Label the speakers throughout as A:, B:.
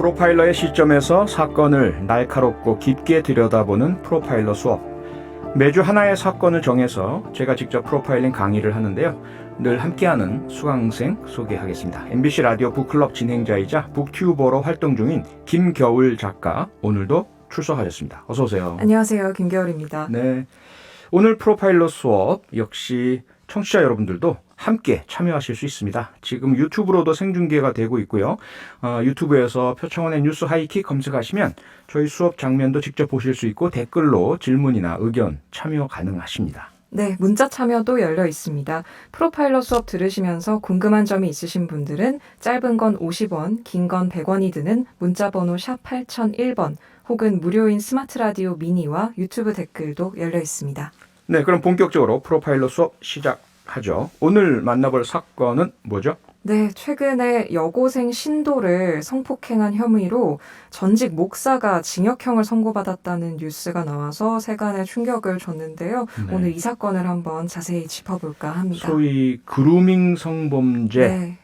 A: 프로파일러의 시점에서 사건을 날카롭고 깊게 들여다보는 프로파일러 수업. 매주 하나의 사건을 정해서 제가 직접 프로파일링 강의를 하는데요. 늘 함께하는 수강생 소개하겠습니다. MBC 라디오 북클럽 진행자이자 북튜버로 활동 중인 김겨울 작가, 오늘도 출석하셨습니다. 어서 오세요.
B: 안녕하세요. 김겨울입니다.
A: 네, 오늘 프로파일러 수업 역시 청취자 여러분들도 함께 참여하실 수 있습니다. 지금 유튜브로도 생중계가 되고 있고요. 유튜브에서 표창원의 뉴스 하이킥 검색하시면 저희 수업 장면도 직접 보실 수 있고 댓글로 질문이나 의견 참여 가능하십니다.
B: 네, 문자 참여도 열려 있습니다. 프로파일러 수업 들으시면서 궁금한 점이 있으신 분들은 짧은 건 50원, 긴 건 100원이 드는 문자번호 샵 8001번 혹은 무료인 스마트 라디오 미니와 유튜브 댓글도 열려 있습니다.
A: 네, 그럼 본격적으로 프로파일러 수업 시작하죠. 오늘 만나볼 사건은 뭐죠?
B: 네, 최근에 여고생 신도를 성폭행한 혐의로 전직 목사가 징역형을 선고받았다는 뉴스가 나와서 세간에 충격을 줬는데요.
A: 네.
B: 오늘 이 사건을 한번 자세히 짚어볼까 합니다.
A: 소위 그루밍 성범죄.
B: 네.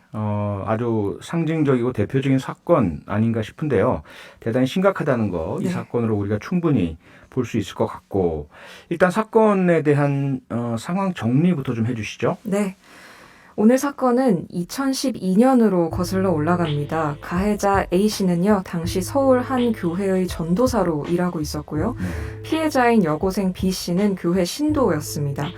A: 아주 상징적이고 대표적인 사건 아닌가 싶은데요. 대단히 심각하다는 거, 이
B: 네.
A: 사건으로 우리가 충분히 볼 수 있을 것 같고, 일단 사건에 대한 상황 정리부터 좀 해주시죠.
B: 네. 오늘 사건은 2012년으로 거슬러 올라갑니다. 가해자 A씨는요, 당시 서울 한 교회의 전도사로 일하고 있었고요. 피해자인 여고생 B씨는 교회 신도였습니다.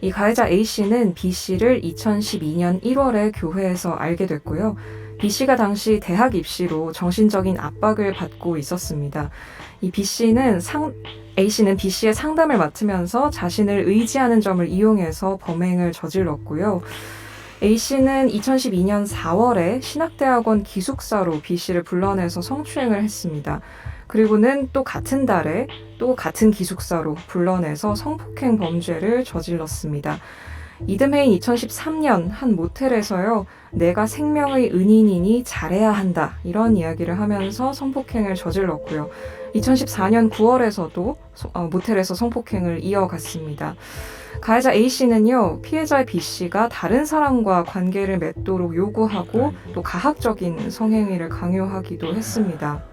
B: 이 가해자 A씨는 B씨를 2012년 1월에 교회에서 알게 됐고요. B씨가 당시 대학 입시로 정신적인 압박을 받고 있었습니다. 이 A씨는 B씨의 상담을 맡으면서 자신을 의지하는 점을 이용해서 범행을 저질렀고요. A씨는 2012년 4월에 신학대학원 기숙사로 B씨를 불러내서 성추행을 했습니다. 그리고는 또 같은 달에 또 같은 기숙사로 불러내서 성폭행 범죄를 저질렀습니다. 이듬해인 2013년 한 모텔에서요, 내가 생명의 은인이니 잘해야 한다, 이런 이야기를 하면서 성폭행을 저질렀고요. 2014년 9월에서도 모텔에서 성폭행을 이어갔습니다. 가해자 A씨는요, 피해자의 B씨가 다른 사람과 관계를 맺도록 요구하고 또 가학적인 성행위를 강요하기도 했습니다.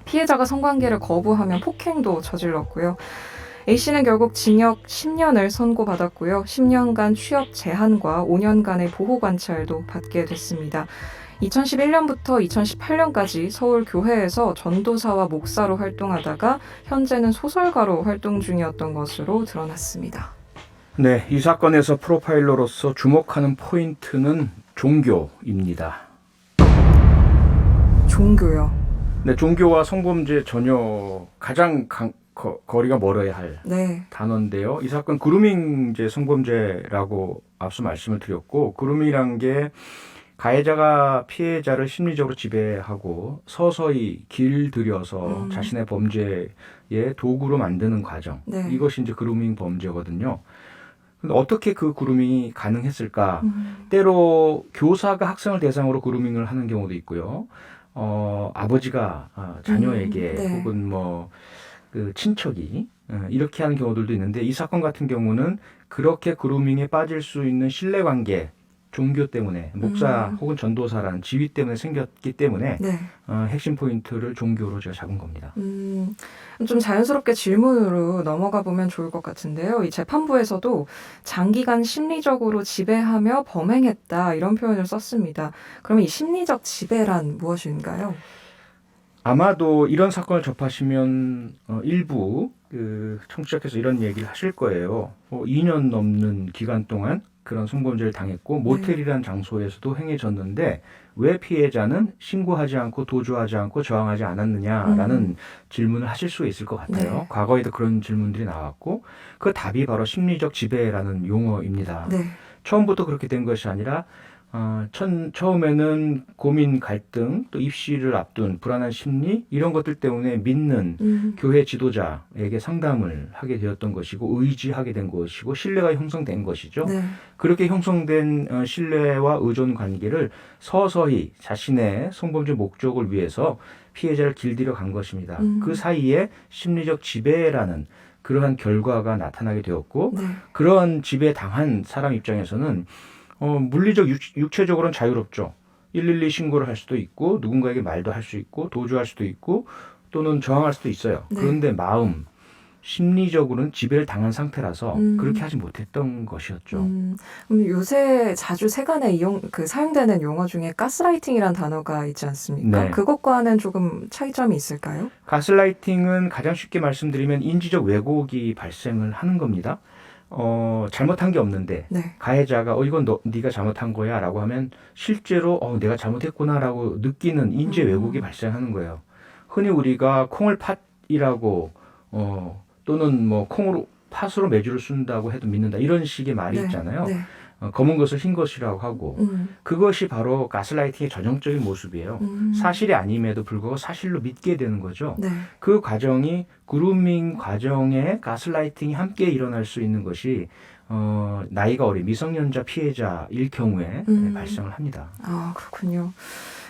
B: 피해자가 성관계를 거부하면 폭행도 저질렀고요. A씨는 결국 징역 10년을 선고받았고요. 10년간 취업 제한과 5년간의 보호관찰도 받게 됐습니다. 2011년부터 2018년까지 서울 교회에서 전도사와 목사로 활동하다가 현재는 소설가로 활동 중이었던 것으로 드러났습니다.
A: 네, 이 사건에서 프로파일러로서 주목하는 포인트는 종교입니다.
B: 종교요.
A: 네, 종교와 성범죄 전혀 가장 거리가 멀어야 할
B: 네.
A: 단어인데요. 이 사건 그루밍죄 성범죄라고 앞서 말씀을 드렸고, 그루밍이란 게 가해자가 피해자를 심리적으로 지배하고 서서히 길들여서 자신의 범죄의 도구로 만드는 과정.
B: 네.
A: 이것이 이제 그루밍 범죄거든요. 근데 어떻게 그 그루밍이 가능했을까? 때로 교사가 학생을 대상으로 그루밍을 하는 경우도 있고요. 아버지가 자녀에게
B: 네.
A: 혹은 그 친척이 이렇게 하는 경우들도 있는데, 이 사건 같은 경우는 그렇게 그루밍에 빠질 수 있는 신뢰관계, 종교 때문에, 목사 혹은 전도사라는 지위 때문에 생겼기 때문에
B: 네.
A: 핵심 포인트를 종교로 제가 잡은 겁니다.
B: 좀 자연스럽게 질문으로 넘어가 보면 좋을 것 같은데요. 이 재판부에서도 장기간 심리적으로 지배하며 범행했다, 이런 표현을 썼습니다. 그러면 이 심리적 지배란 무엇인가요?
A: 아마도 이런 사건을 접하시면 일부 그 청취자께서 이런 얘기를 하실 거예요. 2년 넘는 기간 동안 그런 성범죄를 당했고 모텔이라는 장소에서도 행해졌는데 왜 피해자는 신고하지 않고 도주하지 않고 저항하지 않았느냐라는 질문을 하실 수 있을 것 같아요.
B: 네.
A: 과거에도 그런 질문들이 나왔고, 그 답이 바로 심리적 지배라는 용어입니다.
B: 네.
A: 처음부터 그렇게 된 것이 아니라 처음에는 고민, 갈등, 또 입시를 앞둔 불안한 심리, 이런 것들 때문에 믿는 교회 지도자에게 상담을 하게 되었던 것이고, 의지하게 된 것이고, 신뢰가 형성된 것이죠.
B: 네.
A: 그렇게 형성된 신뢰와 의존 관계를 서서히 자신의 성범죄 목적을 위해서 피해자를 길들여 간 것입니다. 그 사이에 심리적 지배라는 그러한 결과가 나타나게 되었고,
B: 네.
A: 그러한 지배당한 사람 입장에서는 물리적, 육체적으로는 자유롭죠. 112 신고를 할 수도 있고 누군가에게 말도 할 수 있고 도주할 수도 있고 또는 저항할 수도 있어요.
B: 네.
A: 그런데 심리적으로는 지배를 당한 상태라서 그렇게 하지 못했던 것이었죠.
B: 그럼 요새 자주 세간에 사용되는 용어 중에 가스라이팅이라는 단어가 있지 않습니까?
A: 네.
B: 그것과는 조금 차이점이 있을까요?
A: 가스라이팅은 가장 쉽게 말씀드리면 인지적 왜곡이 발생을 하는 겁니다. 잘못한 게 없는데
B: 네.
A: 가해자가 이건 네가 잘못한 거야라고 하면 실제로 내가 잘못했구나라고 느끼는 인지 왜곡이 발생하는 거예요. 흔히 우리가 콩을 팥이라고 또는 뭐 콩으로 팥으로 메주를 쓴다고 해도 믿는다 이런 식의 말이
B: 네.
A: 있잖아요.
B: 네.
A: 검은 것을 흰 것이라고 하고 그것이 바로 가스라이팅의 전형적인 모습이에요. 사실이 아님에도 불구하고 사실로 믿게 되는 거죠.
B: 네.
A: 그 과정이 그루밍 과정에 가스라이팅이 함께 일어날 수 있는 것이 나이가 어린 미성년자 피해자일 경우에 발생을 합니다.
B: 아, 그렇군요.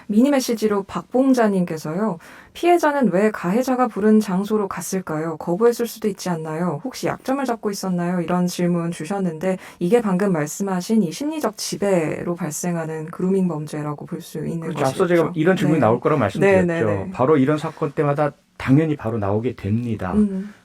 B: 미니 메시지로 박봉자님께서요. 피해자는 왜 가해자가 부른 장소로 갔을까요? 거부했을 수도 있지 않나요? 혹시 약점을 잡고 있었나요? 이런 질문 주셨는데 이게 방금 말씀하신 이 심리적 지배로 발생하는 그루밍 범죄라고 볼 수 있는
A: 그렇죠.
B: 것이죠.
A: 앞서 제가 이런 질문이 나올 거라고 말씀드렸죠.
B: 네.
A: 바로 이런 사건 때마다 당연히 바로 나오게 됩니다.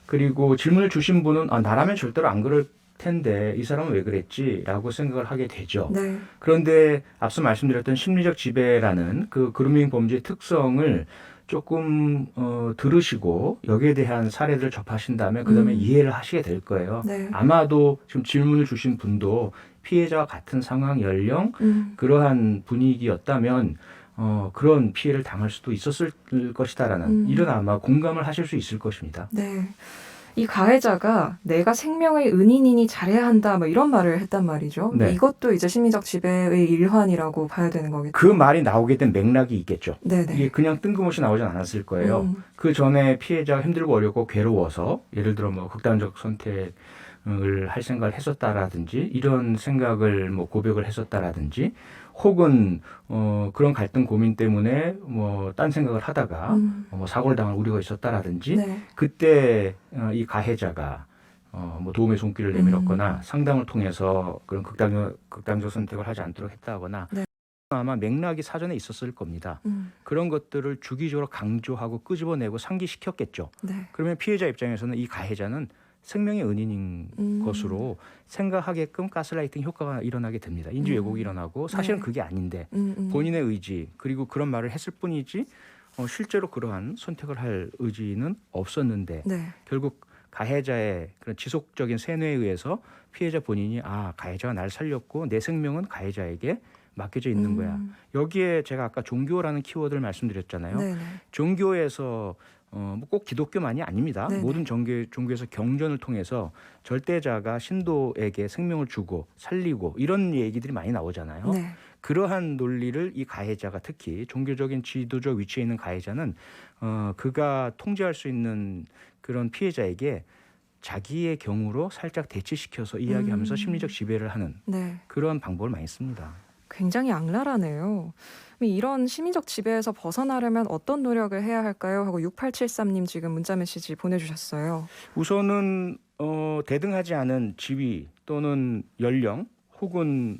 A: 그리고 질문을 주신 분은 나라면 절대로 안 그럴 텐데 이 사람은 왜 그랬지라고 생각을 하게 되죠.
B: 네.
A: 그런데 앞서 말씀드렸던 심리적 지배라는 그 그루밍 범죄의 특성을 조금 들으시고 여기에 대한 사례들을 접하신 다음에 그다음에 이해를 하시게 될 거예요.
B: 네.
A: 아마도 지금 질문을 주신 분도 피해자와 같은 상황, 연령, 그러한 분위기였다면 그런 피해를 당할 수도 있었을 것이다라는 이런 아마 공감을 하실 수 있을 것입니다.
B: 네. 이 가해자가 내가 생명의 은인이니 잘해야 한다 뭐 이런 말을 했단 말이죠.
A: 네.
B: 이것도 이제 심리적 지배의 일환이라고 봐야 되는 거겠죠.
A: 그 말이 나오게 된 맥락이 있겠죠.
B: 네네.
A: 이게 그냥 뜬금없이 나오진 않았을 거예요. 그 전에 피해자가 힘들고 어렵고 괴로워서 예를 들어 뭐 극단적 선택을 할 생각을 했었다라든지 이런 생각을 뭐 고백을 했었다라든지 혹은 그런 갈등 고민 때문에 뭐 딴 생각을 하다가 뭐 사고를 당할 우려가 있었다라든지
B: 네.
A: 그때 이 가해자가 뭐 도움의 손길을 내밀었거나 상담을 통해서 그런 극단적 선택을 하지 않도록 했다거나
B: 네.
A: 아마 맥락이 사전에 있었을 겁니다. 그런 것들을 주기적으로 강조하고 끄집어내고 상기시켰겠죠.
B: 네.
A: 그러면 피해자 입장에서는 이 가해자는 생명의 은인인 것으로 생각하게끔 가스라이팅 효과가 일어나게 됩니다. 인지 왜곡이 일어나고 사실은
B: 네.
A: 그게 아닌데 본인의 의지 그리고 그런 말을 했을 뿐이지 실제로 그러한 선택을 할 의지는 없었는데
B: 네.
A: 결국 가해자의 그런 지속적인 세뇌에 의해서 피해자 본인이 가해자가 날 살렸고 내 생명은 가해자에게 맡겨져 있는 거야. 여기에 제가 아까 종교라는 키워드를 말씀드렸잖아요.
B: 네네.
A: 종교에서 꼭 기독교만이 아닙니다.
B: 네네.
A: 모든 종교에서 경전을 통해서 절대자가 신도에게 생명을 주고 살리고 이런 얘기들이 많이 나오잖아요.
B: 네.
A: 그러한 논리를 이 가해자가 특히 종교적인 지도적 위치에 있는 가해자는 그가 통제할 수 있는 그런 피해자에게 자기의 경우로 살짝 대치시켜서 이야기하면서 심리적 지배를 하는
B: 네.
A: 그런 방법을 많이 씁니다.
B: 굉장히 악랄하네요. 이런 심리적 지배에서 벗어나려면 어떤 노력을 해야 할까요? 하고 6873님 지금 문자 메시지 보내주셨어요.
A: 우선은 대등하지 않은 지위 또는 연령 혹은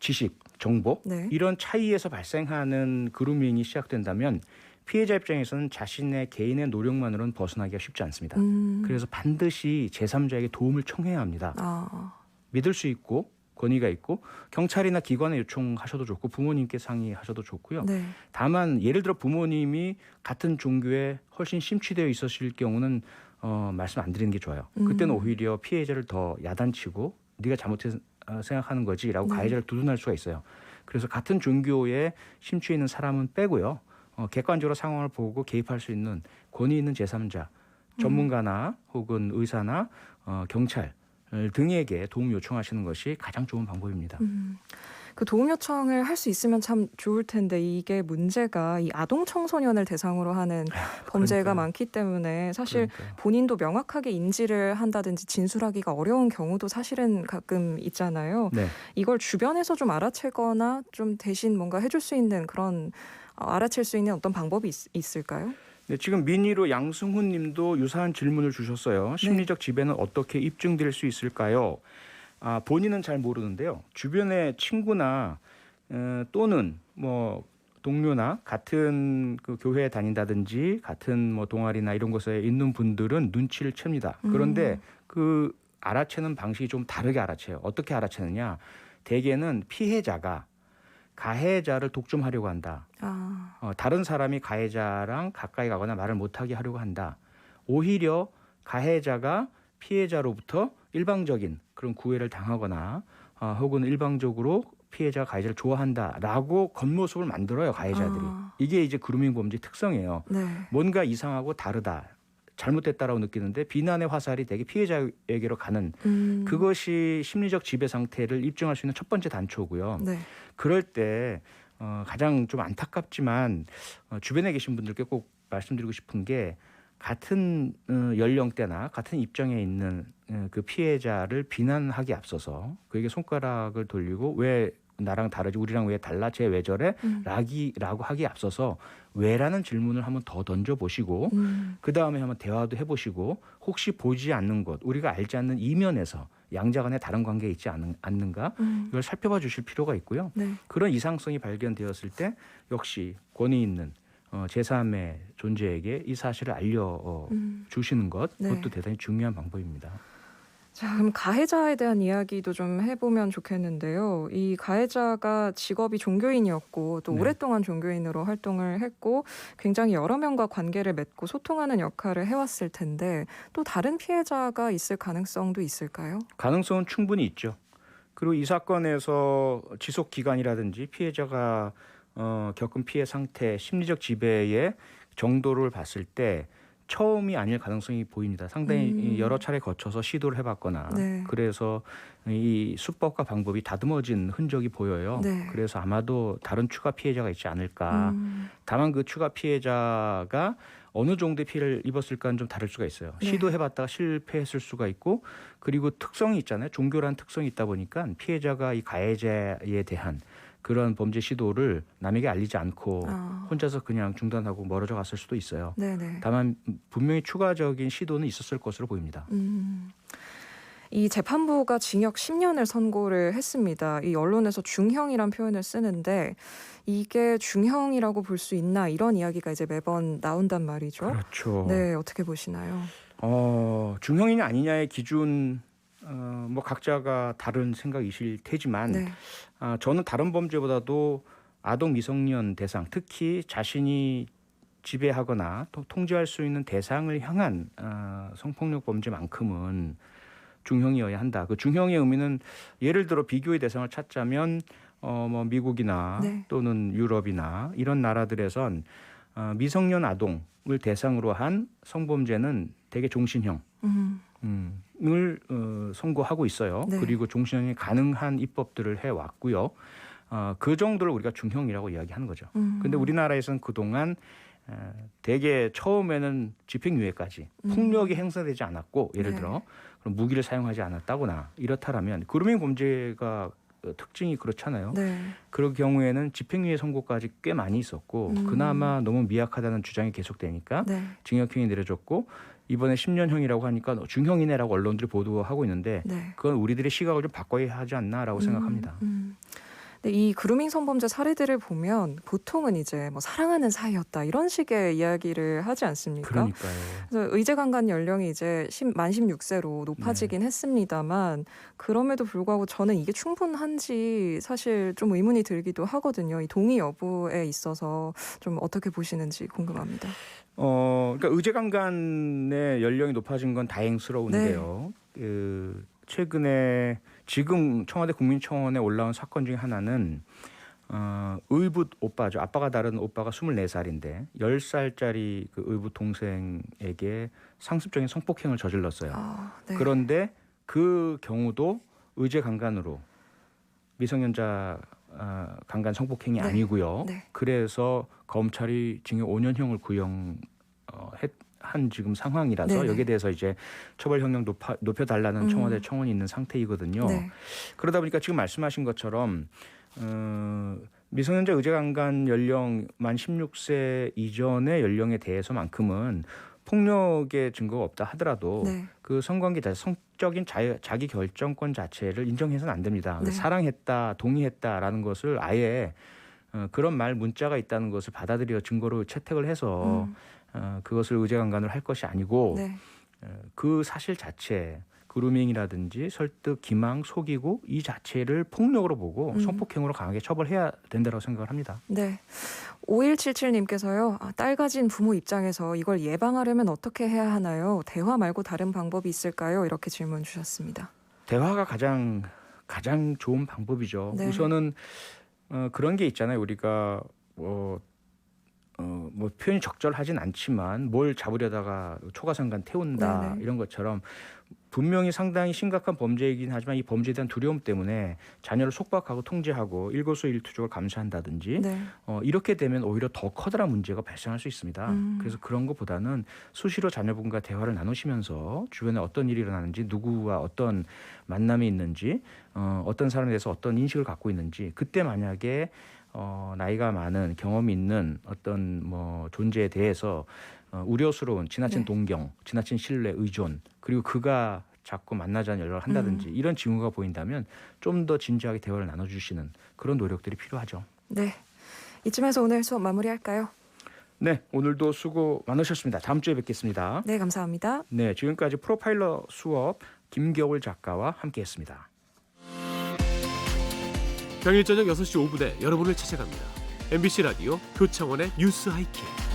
A: 지식, 정보
B: 네.
A: 이런 차이에서 발생하는 그루밍이 시작된다면 피해자 입장에서는 자신의 개인의 노력만으로는 벗어나기가 쉽지 않습니다. 그래서 반드시 제3자에게 도움을 청해야 합니다. 믿을 수 있고 권위가 있고 경찰이나 기관에 요청하셔도 좋고 부모님께 상의하셔도 좋고요.
B: 네. 다만
A: 예를 들어 부모님이 같은 종교에 훨씬 심취되어 있으실 경우는 말씀 안 드리는 게 좋아요. 그때는 오히려 피해자를 더 야단치고 네가 잘못해서 생각하는 거지라고 가해자를 두둔할 수가 있어요. 그래서 같은 종교에 심취해 있는 사람은 빼고요. 객관적으로 상황을 보고 개입할 수 있는 권위 있는 제3자, 전문가나 혹은 의사나 경찰 등에게 도움 요청하시는 것이 가장 좋은 방법입니다.
B: 그 도움 요청을 할 수 있으면 참 좋을 텐데 이게 문제가 이 아동 청소년을 대상으로 하는 범죄가
A: 그러니까요.
B: 많기 때문에 사실
A: 그러니까요.
B: 본인도 명확하게 인지를 한다든지 진술하기가 어려운 경우도 사실은 가끔 있잖아요.
A: 네.
B: 이걸 주변에서 좀 알아채거나 좀 대신 뭔가 해줄 수 있는 그런 알아챌 수 있는 어떤 방법이 있을까요?
A: 네, 지금 민희로 양승훈 님도 유사한 질문을 주셨어요. 심리적 지배는 어떻게 입증될 수 있을까요? 본인은 잘 모르는데요. 주변의 친구나 또는 뭐 동료나 같은 그 교회에 다닌다든지 같은 뭐 동아리나 이런 곳에 있는 분들은 눈치를 챕니다. 그런데 그 알아채는 방식이 좀 다르게 알아채요. 어떻게 알아채느냐? 대개는 피해자가 가해자를 독점하려고 한다. 다른 사람이 가해자랑 가까이 가거나 말을 못하게 하려고 한다. 오히려 가해자가 피해자로부터 일방적인 그런 구애를 당하거나 혹은 일방적으로 피해자가 가해자를 좋아한다라고 겉모습을 만들어요. 가해자들이. 이게 이제 그루밍 범죄의 특성이에요.
B: 네.
A: 뭔가 이상하고 다르다. 잘못됐다라고 느끼는데 비난의 화살이 되게 피해자에게로 가는 그것이 심리적 지배 상태를 입증할 수 있는 첫 번째 단초고요.
B: 네.
A: 그럴 때 가장 좀 안타깝지만 주변에 계신 분들께 꼭 말씀드리고 싶은 게 같은 연령대나 같은 입장에 있는 그 피해자를 비난하기 앞서서 그에게 손가락을 돌리고 왜 나랑 다르지 우리랑 왜 달라 쟤 왜 저래 라고 하기 앞서서 왜라는 질문을 한번 더 던져보시고 그다음에 한번 대화도 해보시고 혹시 보지 않는 것 우리가 알지 않는 이면에서 양자 간에 다른 관계에 있지 않는가 이걸 살펴봐 주실 필요가 있고요.
B: 네.
A: 그런 이상성이 발견되었을 때 역시 권위 있는 제3의 존재에게 이 사실을 알려주시는 것
B: 네.
A: 그것도 대단히 중요한 방법입니다.
B: 자, 그럼 가해자에 대한 이야기도 좀 해보면 좋겠는데요. 이 가해자가 직업이 종교인이었고 또
A: 네.
B: 오랫동안 종교인으로 활동을 했고 굉장히 여러 명과 관계를 맺고 소통하는 역할을 해왔을 텐데 또 다른 피해자가 있을 가능성도 있을까요?
A: 가능성은 충분히 있죠. 그리고 이 사건에서 지속 기간이라든지 피해자가 겪은 피해 상태, 심리적 지배의 정도를 봤을 때 처음이 아닐 가능성이 보입니다. 상당히 여러 차례 거쳐서 시도를 해봤거나
B: 네.
A: 그래서 이 수법과 방법이 다듬어진 흔적이 보여요.
B: 네.
A: 그래서 아마도 다른 추가 피해자가 있지 않을까. 다만 그 추가 피해자가 어느 정도의 피해를 입었을까는 좀 다를 수가 있어요.
B: 네.
A: 시도해봤다가 실패했을 수가 있고 그리고 특성이 있잖아요. 종교라는 특성이 있다 보니까 피해자가 이 가해자에 대한 그런 범죄 시도를 남에게 알리지 않고 혼자서 그냥 중단하고 멀어져 갔을 수도 있어요.
B: 네네.
A: 다만 분명히 추가적인 시도는 있었을 것으로 보입니다.
B: 이 재판부가 징역 10년을 선고를 했습니다. 이 언론에서 중형이란 표현을 쓰는데 이게 중형이라고 볼 수 있나 이런 이야기가 이제 매번 나온단 말이죠.
A: 그렇죠.
B: 네, 어떻게 보시나요?
A: 중형이냐 아니냐의 기준 뭐 각자가 다른 생각이실 테지만
B: 네.
A: 저는 다른 범죄보다도 아동 미성년 대상 특히 자신이 지배하거나 통제할 수 있는 대상을 향한 성폭력 범죄만큼은 중형이어야 한다. 그 중형의 의미는 예를 들어 비교의 대상을 찾자면 뭐 미국이나
B: 네.
A: 또는 유럽이나 이런 나라들에선 미성년 아동을 대상으로 한 성범죄는 대개 종신형. 을 선고하고 있어요.
B: 네.
A: 그리고 종신형이 가능한 입법들을 해왔고요. 그 정도를 우리가 중형이라고 이야기하는 거죠. 그런데 우리나라에서는 그동안 대개 처음에는 집행유예까지 폭력이 행사되지 않았고 예를
B: 네.
A: 들어 그럼 무기를 사용하지 않았다거나 이렇다라면 그루밍 범죄가 특징이 그렇잖아요.
B: 네.
A: 그럴 경우에는 집행유예 선고까지 꽤 많이 있었고 그나마 너무 미약하다는 주장이 계속되니까
B: 네.
A: 징역형이 내려졌고 이번에 10년형이라고 하니까 중형이네라고 언론들이 보도하고 있는데
B: 네.
A: 그건 우리들의 시각을 좀 바꿔야 하지 않나라고 생각합니다.
B: 근데 이 그루밍 성범죄 사례들을 보면 보통은 이제 뭐 사랑하는 사이였다 이런 식의 이야기를 하지 않습니까?
A: 그러니까요.
B: 그래서 의제강간 연령이 이제 만 16세로 높아지긴 했습니다만 그럼에도 불구하고 저는 이게 충분한지 사실 좀 의문이 들기도 하거든요. 이 동의 여부에 있어서 좀 어떻게 보시는지 궁금합니다.
A: 그러니까 의제강간의 연령이 높아진 건 다행스러운데요. 최근에 지금 청와대 국민청원에 올라온 사건 중에 하나는 의붓 오빠죠. 아빠가 다른 오빠가 24살인데 10살짜리 그 의붓 동생에게 상습적인 성폭행을 저질렀어요.
B: 네.
A: 그런데 그 경우도 의제 강간으로 미성년자 강간 성폭행이
B: 네.
A: 아니고요.
B: 네.
A: 그래서 검찰이 징역 5년형을 구형한 지금 상황이라서
B: 네네.
A: 여기에 대해서 이제 처벌 형량 높여달라는 청와대 청원이 있는 상태이거든요.
B: 네.
A: 그러다 보니까 지금 말씀하신 것처럼 미성년자 의제 강간 연령 만 16세 이전의 연령에 대해서만큼은 폭력의 증거가 없다 하더라도
B: 네.
A: 그 성관계 자체 성적인 자기 결정권 자체를 인정해서는 안 됩니다.
B: 네.
A: 사랑했다, 동의했다라는 것을 아예 그런 말 문자가 있다는 것을 받아들여 증거로 채택을 해서 그것을 의제강간을 할 것이 아니고
B: 네.
A: 그 사실 자체 그루밍이라든지 설득, 기망, 속이고 이 자체를 폭력으로 보고 성폭행으로 강하게 처벌해야 된다고 생각을 합니다.
B: 네. 5177님께서요. 딸 가진 부모 입장에서 이걸 예방하려면 어떻게 해야 하나요? 대화 말고 다른 방법이 있을까요? 이렇게 질문 주셨습니다.
A: 대화가 가장 좋은 방법이죠.
B: 네.
A: 우선은 그런 게 있잖아요. 우리가 뭐 표현이 적절하진 않지만 뭘 잡으려다가 초과상간 태운다
B: 네네.
A: 이런 것처럼 분명히 상당히 심각한 범죄이긴 하지만 이 범죄에 대한 두려움 때문에 자녀를 속박하고 통제하고 일거수일투족을 감시한다든지
B: 네.
A: 이렇게 되면 오히려 더 커다란 문제가 발생할 수 있습니다. 그래서 그런 것보다는 수시로 자녀분과 대화를 나누시면서 주변에 어떤 일이 일어나는지 누구와 어떤 만남이 있는지 어떤 사람에 대해서 어떤 인식을 갖고 있는지 그때 만약에 나이가 많은 경험이 있는 어떤 뭐 존재에 대해서 우려스러운 지나친
B: 네.
A: 동경, 지나친 신뢰, 의존 그리고 그가 자꾸 만나자는 연락을 한다든지 이런 징후가 보인다면 좀 더 진지하게 대화를 나눠주시는 그런 노력들이 필요하죠.
B: 네. 이쯤에서 오늘 수업 마무리할까요?
A: 네, 오늘도 수고 많으셨습니다. 다음 주에 뵙겠습니다.
B: 네, 감사합니다.
A: 네, 지금까지 프로파일러 수업 김겨울 작가와 함께했습니다.
C: 평일 저녁 6시 5분에 여러분을 찾아갑니다. MBC 라디오 표창원의 뉴스 하이킥.